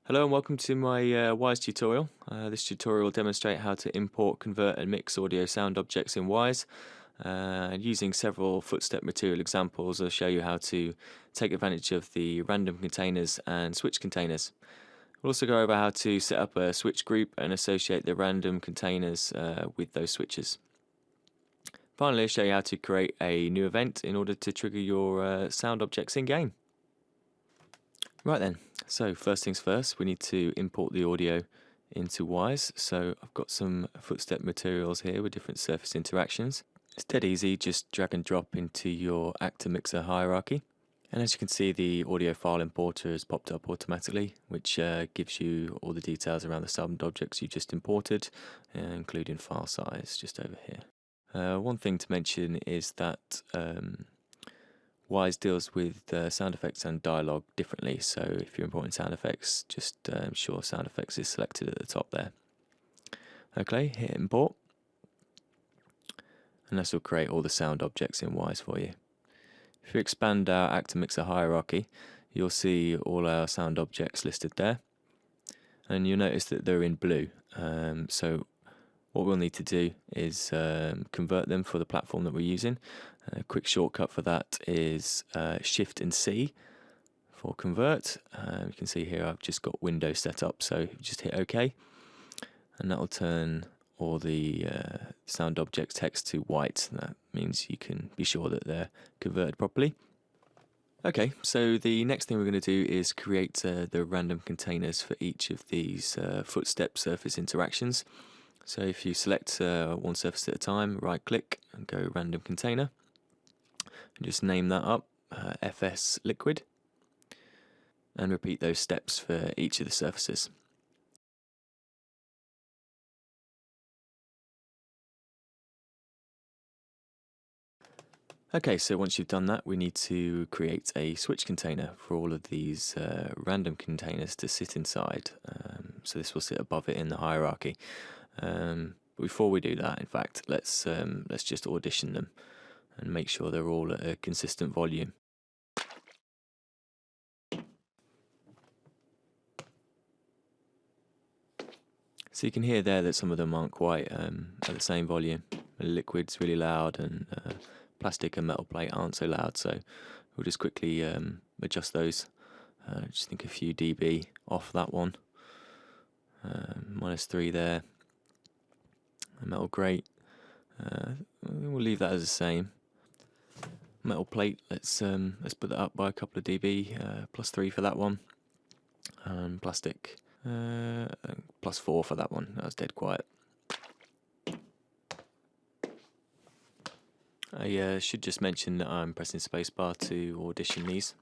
Hello and welcome to my Wise tutorial. This tutorial will demonstrate how to import, convert and mix audio sound objects in Wise. And using several footstep material examples, I'll show you how to take advantage of the random containers and switch containers. We'll also go over how to set up a switch group and associate the random containers with those switches. Finally, I'll show you how to create a new event in order to trigger your sound objects in-game. Right then, so first things first, we need to import the audio into Wise. So I've got some footstep materials here with different surface interactions. It's dead easy, just drag and drop into your actor mixer hierarchy. And as you can see, the audio file importer has popped up automatically, which gives you all the details around the sound objects you just imported, including file size just over here. One thing to mention is that Wise deals with sound effects and dialogue differently, so if you're importing sound effects, just ensure sound effects is selected at the top there. Okay, hit import, and this will create all the sound objects in Wise for you. If you expand our actor mixer hierarchy, you'll see all our sound objects listed there, and you'll notice that they're in blue. So what we'll need to do is convert them for the platform that we're using. A quick shortcut for that is Shift and C for convert. You can see here I've just got Windows set up, so just hit OK, and that will turn all the sound objects text to white. That means you can be sure that they're converted properly. Okay, so the next thing we're going to do is create the random containers for each of these footstep surface interactions. So if you select one surface at a time, right click and go random container, and just name that up FS liquid, and repeat those steps for each of the surfaces. Okay, so once you've done that, we need to create a switch container for all of these random containers to sit inside. So this will sit above it in the hierarchy. Before we do that, in fact, let's just audition them and make sure they're all at a consistent volume. So you can hear there that some of them aren't quite at the same volume. The liquid's really loud, and plastic and metal plate aren't so loud. So we'll just quickly adjust those. Just think a few dB off that one. -3 there. Metal grate, we'll leave that as the same. Metal plate, let's put that up by a couple of dB, +3 for that one, and plastic, +4 for that one. That was dead quiet. I should just mention that I'm pressing spacebar to audition these.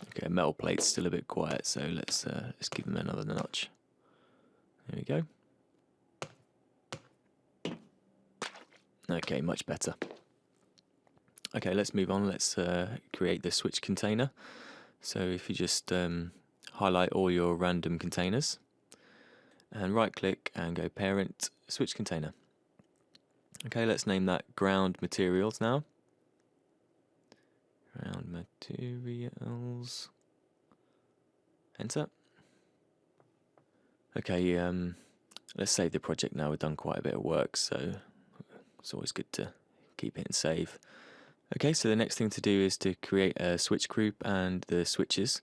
Okay, metal plate's still a bit quiet, so let's give them another notch. There we go. Okay, much better. Okay, let's move on. Let's create the switch container. So if you just highlight all your random containers and right click and go parent switch container. Okay, let's name that ground materials now. Ground materials. Enter. Okay, let's save the project now. We've done quite a bit of work, so it's always good to keep it and save. Okay, so the next thing to do is to create a switch group and the switches.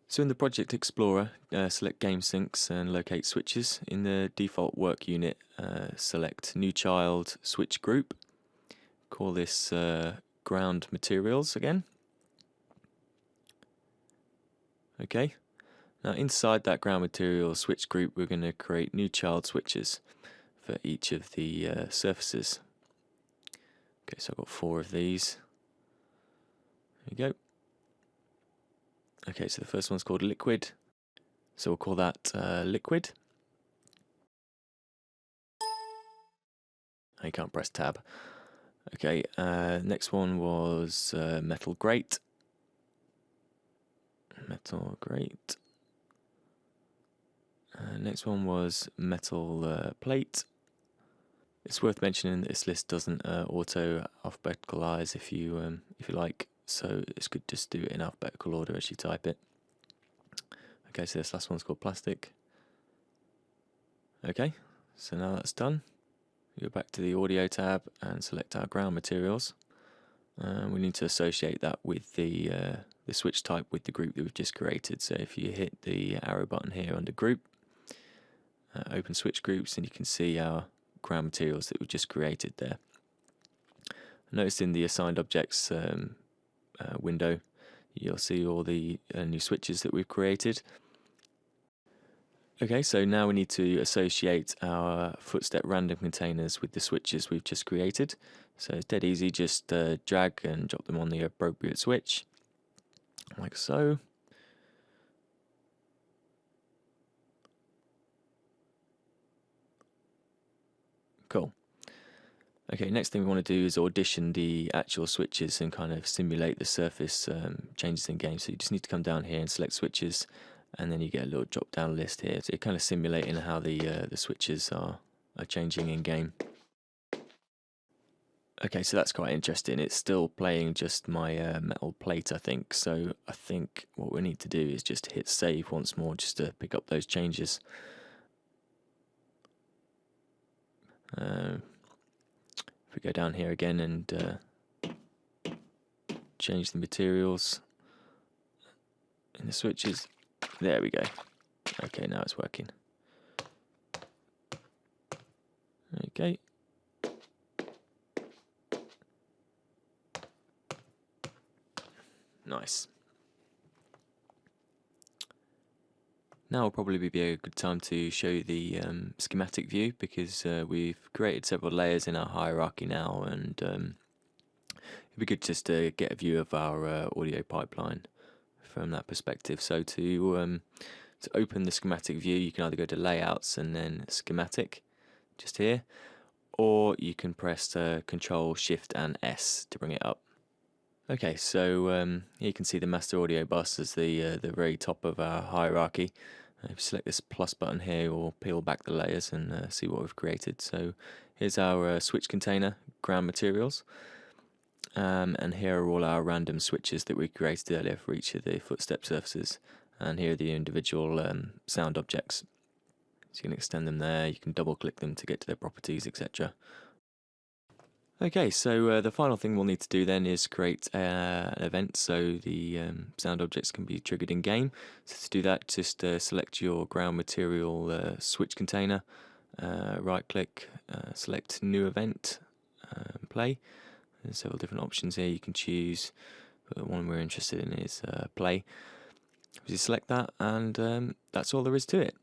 So in the Project Explorer, select Game Syncs and locate switches. In the default work unit, select New Child Switch Group. Call this Ground Materials again. Okay, now inside that Ground Materials switch group, we're going to create new child switches for each of the surfaces. Okay, so I've got 4 of these. There we go. Okay, so the first one's called liquid, so we'll call that liquid. You can't press tab. Okay, next one was metal grate. Metal grate. Next one was metal plate. It's worth mentioning that this list doesn't auto alphabeticalize if you like, so it's good just do it in alphabetical order as you type it. Okay, so this last one's called plastic. Okay, so now that's done, go back to the audio tab and select our ground materials. We need to associate that with the switch type with the group that we've just created. So if you hit the arrow button here under group, open switch groups, and you can see our ground materials that we've just created there. Notice in the assigned objects window, you'll see all the new switches that we've created. Okay, so now we need to associate our footstep random containers with the switches we've just created. So it's dead easy, just drag and drop them on the appropriate switch, like so. Cool. Okay, next thing we want to do is audition the actual switches and kind of simulate the surface changes in game. So you just need to come down here and select switches, and then you get a little drop down list here. So you're kind of simulating how the switches are changing in game. Okay, so that's quite interesting. It's still playing just my metal plate, I think. So I think what we need to do is just hit save once more just to pick up those changes. If we go down here again and change the materials in the switches, there we go. Okay, now it's working. Okay. Nice. Now will probably be a good time to show you the schematic view, because we've created several layers in our hierarchy now, and it'd be good just to get a view of our audio pipeline from that perspective. So to open the schematic view, you can either go to layouts and then schematic, just here, or you can press Control Shift and S to bring it up. Okay, so here you can see the master audio bus as the very top of our hierarchy. If you select this plus button here, we'll peel back the layers and see what we've created. So here's our switch container, ground materials, and here are all our random switches that we created earlier for each of the footstep surfaces, and here are the individual sound objects. So you can extend them there, you can double click them to get to their properties, etc. Okay, so the final thing we'll need to do then is create an event so the sound objects can be triggered in game. So to do that, just select your ground material switch container, right click, select new event, play. There's several different options here you can choose, but the one we're interested in is play. You select that, and that's all there is to it.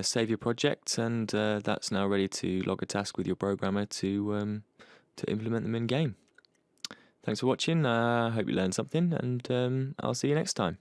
Save your project, and that's now ready to log a task with your programmer to implement them in game. Thanks for watching. I hope you learned something, and I'll see you next time.